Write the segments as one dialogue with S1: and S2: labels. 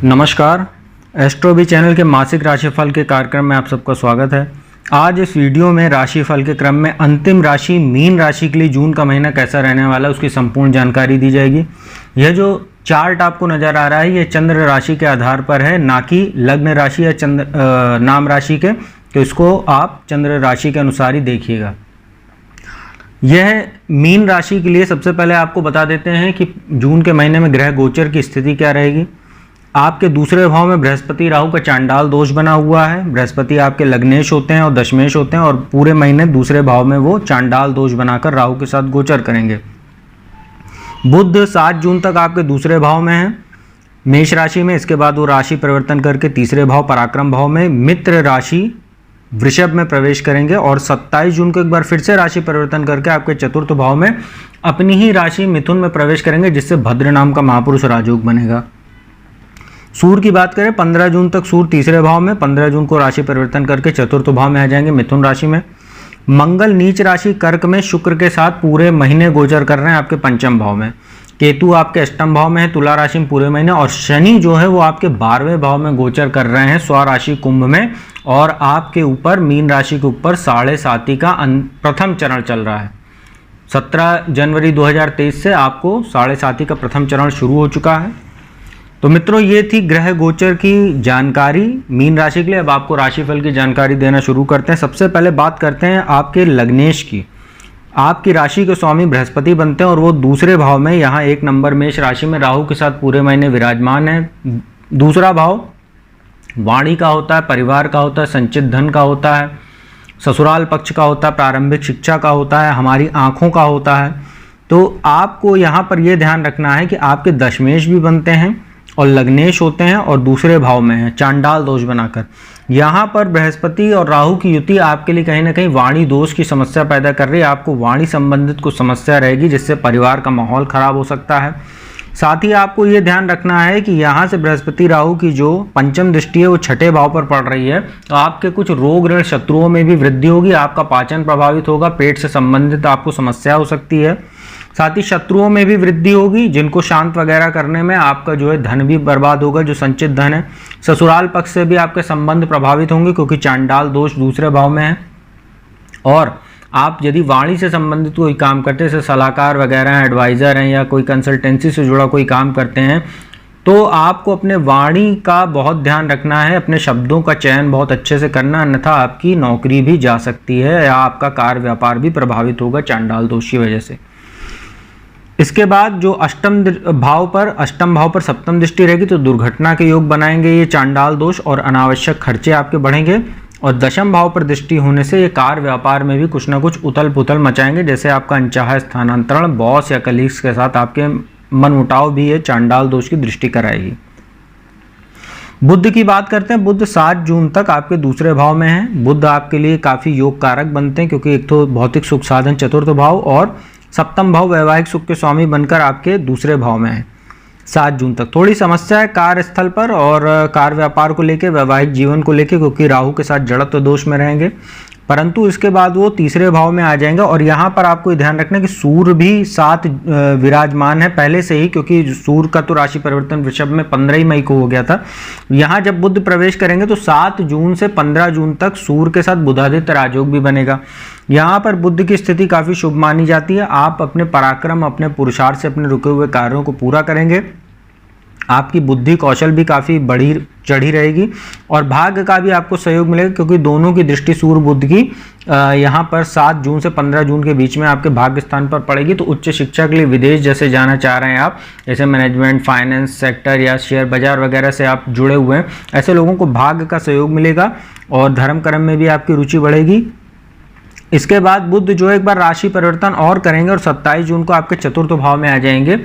S1: नमस्कार, एस्ट्रोबी चैनल के मासिक राशिफल के कार्यक्रम में आप सबका स्वागत है। आज इस वीडियो में राशिफल के क्रम में अंतिम राशि मीन राशि के लिए जून का महीना कैसा रहने वाला है उसकी संपूर्ण जानकारी दी जाएगी। यह जो चार्ट आपको नज़र आ रहा है ये चंद्र राशि के आधार पर है, ना कि लग्न राशि या नाम राशि के, तो इसको आप चंद्र राशि के अनुसार ही देखिएगा। यह मीन राशि के लिए सबसे पहले आपको बता देते हैं कि जून के महीने में ग्रह गोचर की स्थिति क्या रहेगी। आपके दूसरे भाव में बृहस्पति राहु का चांडाल दोष बना हुआ है। बृहस्पति आपके लग्नेश होते हैं और दशमेश होते हैं और पूरे महीने दूसरे भाव में वो चांडाल दोष बनाकर राहु के साथ गोचर करेंगे। बुध 7 जून तक आपके दूसरे भाव में है मेष राशि में। इसके बाद वो राशि परिवर्तन करके तीसरे भाव पराक्रम भाव में मित्र राशि वृषभ में प्रवेश करेंगे और 27 जून को एक बार फिर से राशि परिवर्तन करके आपके चतुर्थ भाव में अपनी ही राशि मिथुन में प्रवेश करेंगे, जिससे भद्र नाम का महापुरुष राजयोग बनेगा। सूर्य की बात करें 15 जून तक सूर्य तीसरे भाव में, 15 जून को राशि परिवर्तन करके चतुर्थ भाव में आ जाएंगे मिथुन राशि में। मंगल नीच राशि कर्क में शुक्र के साथ पूरे महीने गोचर कर रहे हैं आपके पंचम भाव में। केतु आपके अष्टम भाव में है तुला राशि में पूरे महीने, और शनि जो है वो आपके 12वें भाव में गोचर कर रहे हैं स्वराशि कुंभ में, और आपके ऊपर मीन राशि के ऊपर 7.5 का प्रथम चरण चल रहा है। 17 जनवरी 2023 से आपको 7.5 का प्रथम चरण शुरू हो चुका है। तो मित्रों, ये थी ग्रह गोचर की जानकारी मीन राशि के लिए। अब आपको राशिफल की जानकारी देना शुरू करते हैं। सबसे पहले बात करते हैं आपके लग्नेश की। आपकी राशि के स्वामी बृहस्पति बनते हैं और वो दूसरे भाव में यहाँ 1 नंबर मेष राशि में राहु के साथ पूरे महीने विराजमान है। दूसरा भाव वाणी का होता है, परिवार का होता है, संचित धन का होता है, ससुराल पक्ष का होता है, प्रारंभिक शिक्षा का होता है, हमारी आँखों का होता है। तो आपको यहाँ पर यह ध्यान रखना है कि आपके दशमेश भी बनते हैं और लग्नेश होते हैं और दूसरे भाव में हैं चांडाल दोष बनाकर। यहाँ पर बृहस्पति और राहु की युति आपके लिए कहीं ना कहीं वाणी दोष की समस्या पैदा कर रही है। आपको वाणी संबंधित कुछ समस्या रहेगी, जिससे परिवार का माहौल खराब हो सकता है। साथ ही आपको ये ध्यान रखना है कि यहाँ से बृहस्पति राहु की जो पंचम दृष्टि है वो छठे भाव पर पड़ रही है, तो आपके कुछ रोग ऋण शत्रुओं में भी वृद्धि होगी। आपका पाचन प्रभावित होगा, पेट से संबंधित आपको समस्या हो सकती है। साथ ही शत्रुओं में भी वृद्धि होगी, जिनको शांत वगैरह करने में आपका जो है धन भी बर्बाद होगा, जो संचित धन है। ससुराल पक्ष से भी आपके संबंध प्रभावित होंगे, क्योंकि चांडाल दोष दूसरे भाव में है। और आप यदि वाणी से संबंधित कोई काम करते हैं, जैसे सलाहकार वगैरह हैं, एडवाइज़र हैं, या कोई कंसल्टेंसी से जुड़ा कोई काम करते हैं, तो आपको अपने वाणी का बहुत ध्यान रखना है। अपने शब्दों का चयन बहुत अच्छे से करना, अन्यथा आपकी नौकरी भी जा सकती है या आपका कार्य व्यापार भी प्रभावित होगा चांडाल दोष की वजह से। इसके बाद जो अष्टम भाव पर सप्तम दृष्टि रहेगी, तो दुर्घटना के योग बनाएंगे ये चांडाल दोष, और अनावश्यक खर्चे आपके बढ़ेंगे। और दशम भाव पर दृष्टि होने से ये कार्य व्यापार में भी कुछ ना कुछ उथल पुथल मचाएंगे, जैसे आपका अनचाहा स्थानांतरण, बॉस या कलीग्स के साथ आपके मनमुटाव भी ये चांडाल दोष की दृष्टि कराएगी। बुध की बात करते हैं। बुध 7 जून तक आपके दूसरे भाव में है। बुध आपके लिए काफ़ी योग कारक बनते हैं, क्योंकि एक तो भौतिक सुख साधन चतुर्थ भाव और सप्तम भाव वैवाहिक सुख के स्वामी बनकर आपके दूसरे भाव में है। 7 जून तक थोड़ी समस्या है कार्यस्थल पर और कार्य व्यापार को लेकर, वैवाहिक जीवन को लेकर, क्योंकि राहु के साथ जड़त्व दोष में रहेंगे। परंतु इसके बाद वो तीसरे भाव में आ जाएंगे। और यहाँ पर आपको ध्यान रखना है कि सूर्य भी 7 विराजमान है पहले से ही, क्योंकि सूर्य का तो राशि परिवर्तन वृषभ में 15 ही मई को हो गया था। यहाँ जब बुध प्रवेश करेंगे तो 7 जून से 15 जून तक सूर्य के साथ बुधादित्य राजयोग भी बनेगा। यहाँ पर बुध की स्थिति काफ़ी शुभ मानी जाती है। आप अपने पराक्रम, अपने पुरुषार्थ से अपने रुके हुए कार्यों को पूरा करेंगे। आपकी बुद्धि कौशल भी काफ़ी चढ़ी रहेगी और भाग्य का भी आपको सहयोग मिलेगा, क्योंकि दोनों की दृष्टि सूर्य बुध की यहाँ पर 7 जून से 15 जून के बीच में आपके भाग्य स्थान पर पड़ेगी। तो उच्च शिक्षा के लिए विदेश जैसे जाना चाह रहे हैं आप, जैसे मैनेजमेंट, फाइनेंस सेक्टर या शेयर बाजार वगैरह से आप जुड़े हुए हैं, ऐसे लोगों को भाग्य का सहयोग मिलेगा और धर्म कर्म में भी आपकी रुचि बढ़ेगी। इसके बाद बुध जो एक बार राशि परिवर्तन और करेंगे और 27 जून को आपके चतुर्थ भाव में आ जाएंगे,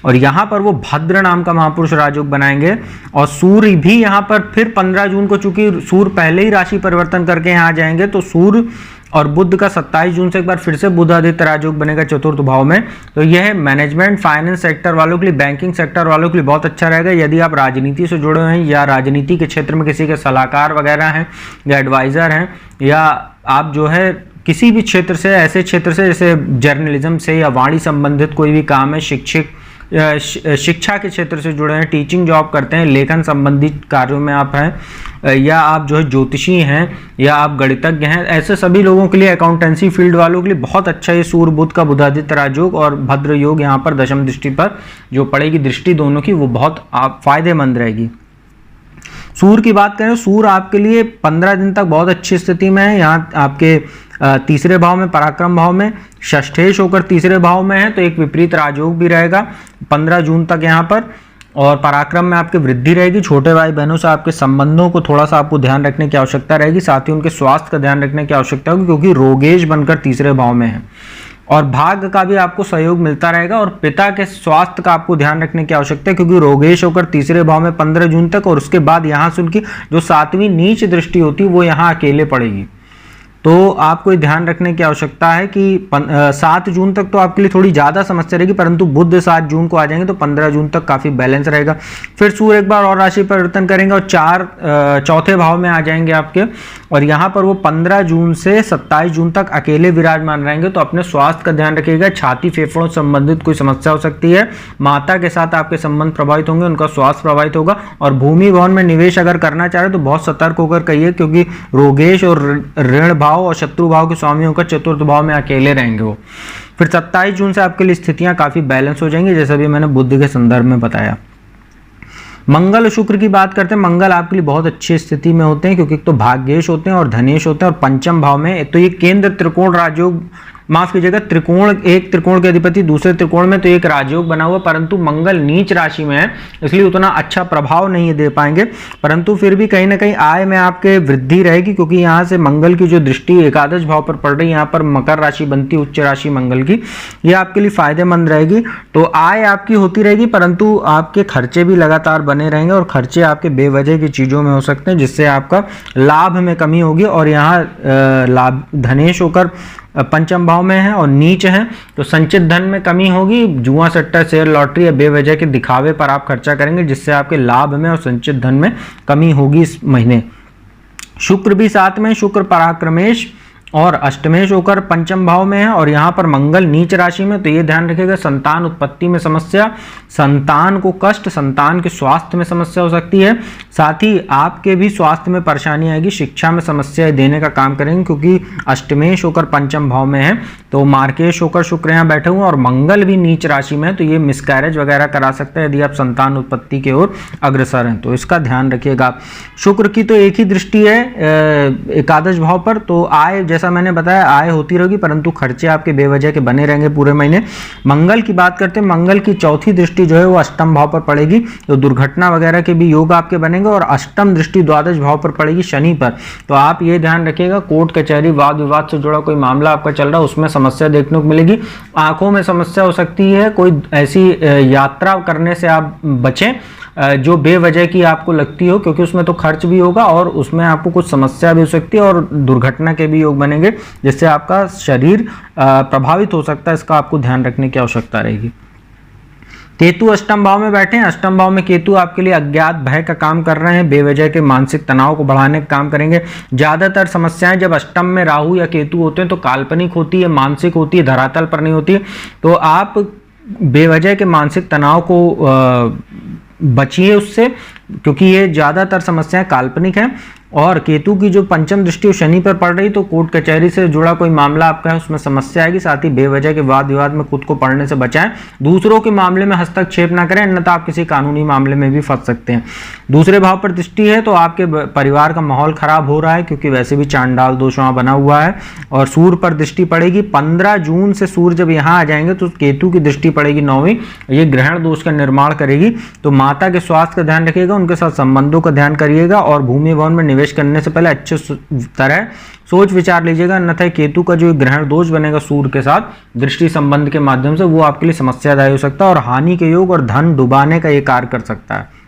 S1: और यहाँ पर वो भद्र नाम का महापुरुष राजयोग बनाएंगे। और सूर्य भी यहाँ पर फिर 15 जून को, चूंकि सूर्य पहले ही राशि परिवर्तन करके यहाँ आ जाएंगे, तो सूर्य और बुध का 27 जून से एक बार फिर से बुधादित्य राजयोग बनेगा चतुर्थ भाव में। तो यह मैनेजमेंट, फाइनेंस सेक्टर वालों के लिए, बैंकिंग सेक्टर वालों के लिए बहुत अच्छा रहेगा। यदि आप राजनीति से जुड़े हुए हैं या राजनीति के क्षेत्र में किसी के सलाहकार वगैरह हैं या एडवाइज़र हैं, या आप जो है किसी भी क्षेत्र से, ऐसे क्षेत्र से जैसे जर्नलिज्म से या वाणी संबंधित कोई भी काम है, शिक्षक शिक्षा के क्षेत्र से जुड़े हैं, टीचिंग जॉब करते हैं, लेखन संबंधित कार्यों में आप हैं, या आप जो है ज्योतिषी हैं, या आप गणितज्ञ हैं, ऐसे सभी लोगों के लिए, अकाउंटेंसी फील्ड वालों के लिए बहुत अच्छा ये सूर्य बुध का बुधादित्य राजयोग और भद्र योग यहाँ पर दशम दृष्टि पर जो पड़ेगी दृष्टि दोनों की, वो बहुत फायदेमंद रहेगी। सूर्य की बात करें, सूर्य आपके लिए 15 दिन तक बहुत अच्छी स्थिति में है। यहाँ आपके तीसरे भाव में, पराक्रम भाव में षष्ठेश होकर तीसरे भाव में है, तो एक विपरीत राजयोग भी रहेगा 15 जून तक यहाँ पर। और पराक्रम में आपकी वृद्धि रहेगी। छोटे भाई बहनों से आपके संबंधों को थोड़ा सा आपको ध्यान रखने की आवश्यकता रहेगी, साथ ही उनके स्वास्थ्य का ध्यान रखने की आवश्यकता होगी, क्योंकि रोगेश बनकर तीसरे भाव में है। और भाग्य का भी आपको सहयोग मिलता रहेगा, और पिता के स्वास्थ्य का आपको ध्यान रखने की आवश्यकता है, क्योंकि रोगेश होकर तीसरे भाव में 15 जून तक, और उसके बाद यहाँ से उनकी जो 7वीं नीच दृष्टि होती है वो यहाँ अकेले पड़ेगी। तो आपको ध्यान रखने की आवश्यकता है कि 7 जून तक तो आपके लिए थोड़ी ज़्यादा समस्या रहेगी, परंतु बुध 7 जून को आ जाएंगे तो 15 जून तक काफ़ी बैलेंस रहेगा। फिर सूर्य एक बार और राशि परिवर्तन करेंगे और चौथे भाव में आ जाएंगे आपके, और यहाँ पर वो 15 जून से 27 जून तक अकेले विराजमान रहेंगे। तो अपने स्वास्थ्य का ध्यान रखिएगा, छाती फेफड़ों से संबंधित कोई समस्या हो सकती है, माता के साथ आपके संबंध प्रभावित होंगे, उनका स्वास्थ्य प्रभावित होगा। और भूमि भवन में निवेश अगर करना चाह रहे तो बहुत सतर्क होकर कहिए, क्योंकि रोगेश और ऋण भाव और शत्रु भाव के स्वामी होकर चतुर्थ भाव में अकेले रहेंगे वो। फिर 27 जून से आपके लिए स्थितियां काफी बैलेंस हो जाएंगी, जैसा भी मैंने बुध के संदर्भ में बताया। मंगल और शुक्र की बात करते हैं, मंगल आपके लिए बहुत अच्छी स्थिति में होते हैं, क्योंकि एक तो भाग्येश होते हैं और धनेश होते हैं, और पंचम भाव में तो ये केंद्र त्रिकोण राजयोग, माफ कीजिएगा त्रिकोण, एक त्रिकोण के अधिपति दूसरे त्रिकोण में, तो एक राजयोग बना हुआ, परंतु मंगल नीच राशि में है, इसलिए उतना अच्छा प्रभाव नहीं दे पाएंगे। परंतु फिर भी कहीं ना कहीं आय में आपके वृद्धि रहेगी, क्योंकि यहाँ से मंगल की जो दृष्टि एकादश भाव पर पड़ रही है, यहाँ पर मकर राशि बनती है, उच्च राशि मंगल की, ये आपके लिए फायदेमंद रहेगी। तो आय आपकी होती रहेगी, परंतु आपके खर्चे भी लगातार बने रहेंगे, और खर्चे आपके बेवजह की चीजों में हो सकते हैं, जिससे आपका लाभ में कमी होगी। और यहाँ लाभ धनेश होकर पंचम भाव में है और नीच है, तो संचित धन में कमी होगी। जुआ सट्टा शेयर लॉटरी या बेवजह के दिखावे पर आप खर्चा करेंगे, जिससे आपके लाभ में और संचित धन में कमी होगी इस महीने। शुक्र भी साथ में, शुक्र पराक्रमेश और अष्टमेश होकर पंचम भाव में है, और यहाँ पर मंगल नीच राशि में, तो ये ध्यान रखिएगा संतान उत्पत्ति में समस्या, संतान को कष्ट, संतान के स्वास्थ्य में समस्या हो सकती है, साथ ही आपके भी स्वास्थ्य में परेशानी आएगी, शिक्षा में समस्याएं देने का काम करेंगे, क्योंकि अष्टमेश होकर पंचम भाव में है, तो मार्केश होकर शुक्र यहाँ बैठे हुए, और मंगल भी नीच राशि में है, तो ये मिसकैरेज वगैरह करा सकते हैं यदि आप संतान उत्पत्ति की ओर अग्रसर हैं, तो इसका ध्यान रखिएगा। शुक्र की तो एक ही दृष्टि है एकादश भाव पर, तो आय जैसा मैंने बताया आय होती रहेगी, परंतु खर्चे आपके बेवजह के बने रहेंगे पूरे महीने। मंगल की बात करते हैं, मंगल की चौथी दृष्टि जो है वो अष्टम भाव पर पड़ेगी, तो दुर्घटना वगैरह के भी योग आपके बनेंगे, और अष्टम दृष्टि द्वादश भाव पर पड़ेगी शनि पर। तो आप ये ध्यान रखिएगा, कोर्ट कचहरी वाद विवाद से जुड़ा कोई मामला आपका चल रहा है, उसमें समस्या देखने को मिलेगी। आंखों में समस्या हो सकती है, कोई ऐसी यात्रा करने से आप बचें जो बेवजह की आपको लगती हो, क्योंकि उसमें तो खर्च भी होगा और उसमें आपको कुछ समस्या भी हो सकती है, और दुर्घटना के भी योग बनेंगे, जिससे आपका शरीर प्रभावित हो सकता है। इसका आपको ध्यान रखने की आवश्यकता रहेगी। केतु अष्टम भाव में बैठे हैं, अष्टम भाव में केतु आपके लिए अज्ञात भय का काम कर रहे हैं, बेवजह के मानसिक तनाव को बढ़ाने का काम करेंगे। ज्यादातर समस्याएं जब अष्टम में राहु या केतु होते हैं तो काल्पनिक होती है, मानसिक होती है, धरातल पर नहीं होती है। तो आप बेवजह के मानसिक तनाव को बचिए उससे, क्योंकि ये ज्यादातर समस्याएं काल्पनिक हैं। और केतु की जो पंचम दृष्टि शनि पर पड़ रही, तो कोर्ट कचहरी से जुड़ा कोई मामला आपका है उसमें समस्या आएगी। साथ ही बेवजह के वाद विवाद में खुद को पड़ने से बचाएं, दूसरों के मामले में हस्तक्षेप ना करें, अन्यथा आप किसी कानूनी मामले में भी फंस सकते हैं। दूसरे भाव पर दृष्टि है तो आपके परिवार का माहौल खराब हो रहा है, क्योंकि वैसे भी चांडाल दोष वहां बना हुआ है। और सूर्य पर दृष्टि पड़ेगी 15 जून से, सूर्य जब यहाँ आ जाएंगे तो केतु की दृष्टि पड़ेगी 9वीं, ये ग्रहण दोष का निर्माण करेगी। तो माता के स्वास्थ्य का ध्यान रखिएगा, उनके साथ संबंधों का ध्यान करिएगा, और भूमि भवन में निवेश करने से पहले अच्छे तरह सोच विचार लीजिएगा, अन्यथा केतु का जो ग्रहण दोष बनेगा सूर्य के साथ दृष्टि संबंध के माध्यम से, वो आपके लिए समस्यादायी हो सकता है और हानि के योग और धन डुबाने का ये कार्य कर सकता है।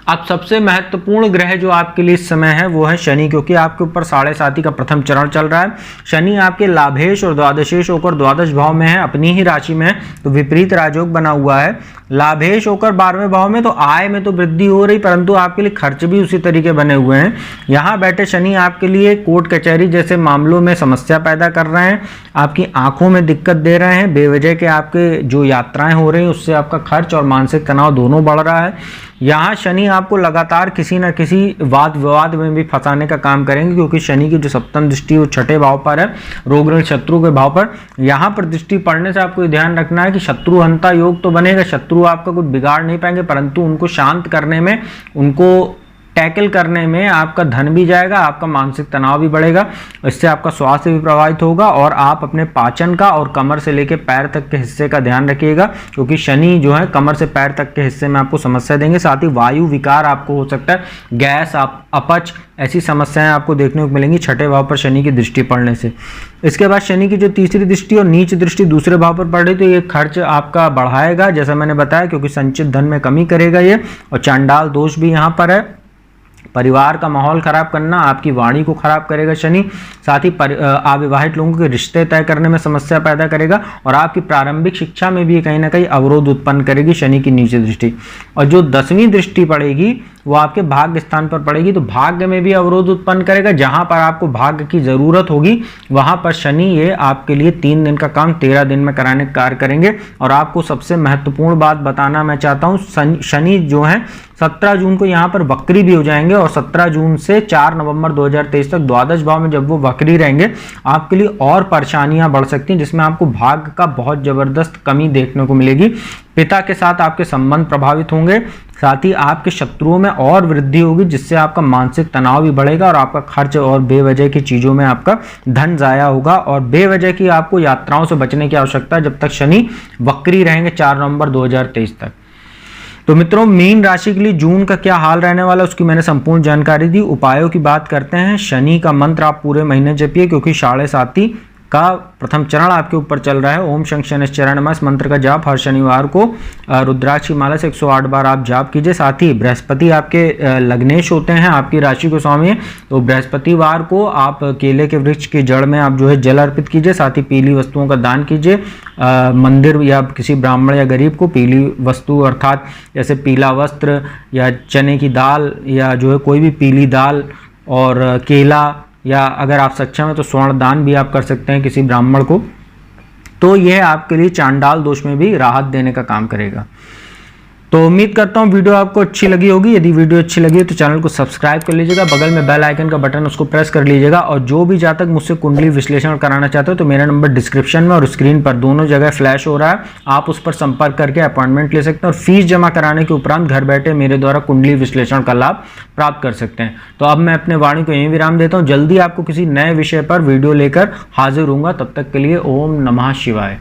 S1: अब सबसे महत्वपूर्ण ग्रह जो आपके लिए इस समय है वो है शनि, क्योंकि आपके ऊपर 7.5 का प्रथम चरण चल रहा है। शनि आपके लाभेश और द्वादशेश होकर द्वादश भाव में है, अपनी ही राशि में है, तो विपरीत राजयोग बना हुआ है। लाभेश होकर 12वें भाव में, तो आय में तो वृद्धि हो रही, परंतु आपके लिए खर्च भी उसी तरीके बने हुए हैं। यहाँ बैठे शनि आपके लिए कोर्ट कचहरी जैसे मामलों में समस्या पैदा कर रहे हैं, आपकी आंखों में दिक्कत दे रहे हैं, बेवजह के आपके जो यात्राएं हो रही हैं उससे आपका खर्च और मानसिक तनाव दोनों बढ़ रहा है। यहाँ शनि आपको लगातार किसी न किसी वाद विवाद में भी फंसाने का काम करेंगे, क्योंकि शनि की जो सप्तम दृष्टि वो छठे भाव पर है, रोग ऋण शत्रु के भाव पर। यहाँ पर दृष्टि पड़ने से आपको ध्यान रखना है कि शत्रुहंता योग तो बनेगा, शत्रु आपका कुछ बिगाड़ नहीं पाएंगे, परंतु उनको शांत करने में, उनको टैकल करने में आपका धन भी जाएगा, आपका मानसिक तनाव भी बढ़ेगा, इससे आपका स्वास्थ्य भी प्रभावित होगा। और आप अपने पाचन का और कमर से लेकर पैर तक के हिस्से का ध्यान रखिएगा, क्योंकि शनि जो है कमर से पैर तक के हिस्से में आपको समस्या देंगे। साथ ही वायु विकार आपको हो सकता है, गैस, अपच, ऐसी समस्याएं आपको देखने को मिलेंगी छठे भाव पर शनि की दृष्टि पड़ने से। इसके बाद शनि की जो तीसरी दृष्टि और नीच दृष्टि दूसरे भाव पर पड़ रही, तो ये खर्च आपका बढ़ाएगा, जैसा मैंने बताया, क्योंकि संचित धन में कमी करेगा ये। और चांडाल दोष भी यहाँ पर है, परिवार का माहौल खराब करना, आपकी वाणी को खराब करेगा शनि। साथ ही अविवाहित लोगों के रिश्ते तय करने में समस्या पैदा करेगा, और आपकी प्रारंभिक शिक्षा में भी कहीं ना कहीं अवरोध उत्पन्न करेगी शनि की नीचे दृष्टि। और जो 10वीं दृष्टि पड़ेगी वो आपके भाग्य स्थान पर पड़ेगी, तो भाग्य में भी अवरोध उत्पन्न करेगा। जहां पर आपको भाग्य की जरूरत होगी वहां पर शनि ये आपके लिए 3 दिन का काम 13 दिन में कराने का कार्य करेंगे। और आपको सबसे महत्वपूर्ण बात बताना मैं चाहता हूं, शनि जो है 17 जून को यहाँ पर वक्री भी हो जाएंगे, और 17 जून से 4 नवंबर 2023 तक द्वादश भाव में जब वो वक्री रहेंगे आपके लिए और परेशानियां बढ़ सकती हैं, जिसमें आपको भाग्य का बहुत जबरदस्त कमी देखने को मिलेगी। पिता के साथ आपके संबंध प्रभावित होंगे, साथ ही आपके शत्रुओं में और वृद्धि होगी, जिससे आपका मानसिक तनाव भी बढ़ेगा, और आपका खर्च और बेवजह की चीजों में आपका धन जाया होगा। और बेवजह की आपको यात्राओं से बचने की आवश्यकता है जब तक शनि वक्री रहेंगे 4 नवंबर 2023 तक। तो मित्रों, मीन राशि के लिए जून का क्या हाल रहने वाला है उसकी मैंने संपूर्ण जानकारी दी। उपायों की बात करते हैं। शनि का मंत्र आप पूरे महीने जपिए, क्योंकि 7.5 का प्रथम चरण आपके ऊपर चल रहा है। ओम शंख शनिश्चराय नमः, इस मंत्र का जाप हर शनिवार को रुद्राक्ष की माला से 108 बार आप जाप कीजिए। साथ ही बृहस्पति आपके लग्नेश होते हैं, आपकी राशि को स्वामी है, तो बृहस्पतिवार को आप केले के वृक्ष की जड़ में आप जो है जल अर्पित कीजिए। साथ ही पीली वस्तुओं का दान कीजिए, मंदिर या किसी ब्राह्मण या गरीब को पीली वस्तु अर्थात जैसे पीला वस्त्र या चने की दाल या जो है कोई भी पीली दाल और केला, या अगर आप सक्षम है तो स्वर्ण दान भी आप कर सकते हैं किसी ब्राह्मण को। तो यह आपके लिए चांडाल दोष में भी राहत देने का काम करेगा। तो उम्मीद करता हूँ वीडियो आपको अच्छी लगी होगी। यदि वीडियो अच्छी लगी है तो चैनल को सब्सक्राइब कर लीजिएगा, बगल में बेल आइकन का बटन उसको प्रेस कर लीजिएगा। और जो भी जातक मुझसे कुंडली विश्लेषण कराना चाहते हो तो मेरा नंबर डिस्क्रिप्शन में और स्क्रीन पर दोनों जगह फ्लैश हो रहा है, आप उस पर संपर्क करके अपॉइंटमेंट ले सकते हैं और फीस जमा कराने के उपरांत घर बैठे मेरे द्वारा कुंडली विश्लेषण का लाभ प्राप्त कर सकते हैं। तो अब मैं अपने वाणी को यहीं विराम देता हूँ। जल्दी आपको किसी नए विषय पर वीडियो लेकर हाजिर होऊंगा, तब तक के लिए ओम नमः शिवाय।